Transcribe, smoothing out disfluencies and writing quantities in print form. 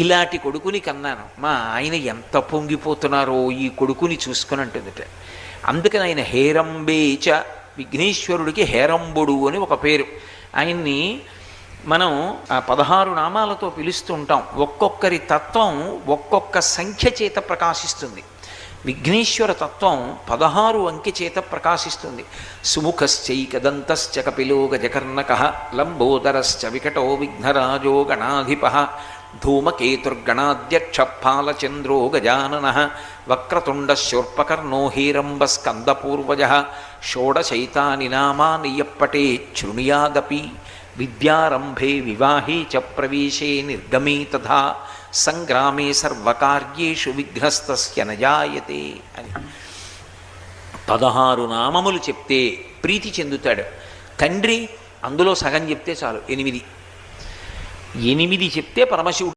ఇలాంటి కొడుకుని కన్నాను, మా ఆయన ఎంత పొంగిపోతున్నారో ఈ కొడుకుని చూసుకుని అంటుందిట. అందుకని ఆయన హేరంబేచ, విఘ్నేశ్వరుడికి హేరంబుడు అని ఒక పేరు. ఆయన్ని మనం ఆ 16 నామాలతో పిలుస్తూ ఉంటాం. ఒక్కొక్కరి తత్వం ఒక్కొక్క సంఖ్య చేత ప్రకాశిస్తుంది. విఘ్నేశ్వర తత్వం 16 అంకె చేత ప్రకాశిస్తుంది. సుముఖశ్చైకదంతశ్చ కపిలో గజకర్ణకః లంబోదరశ్చ వికటో విఘ్నరాజో గణాధిపః ధూమకేతుర్గణాధ్యక్ష ఫాలచంద్రో గజాననః వక్రతుండశూర్పకర్ణో హేరంబస్కందపూర్వజः షోడశైతాని నామాని యప్పటే శృణుయాదపి విద్యారంభే వివాహే చ ప్రవేశే నిర్గమే తథా సంగ్రామే సర్వకార్యేషు విఘ్నస్తస్య నజాయతే అని 16 నామములు చెప్తే ప్రీతి చెందుతాడు తండ్రి. అందులో సగం చెప్తే చాలు, 8 చెప్తే పరమశివుడు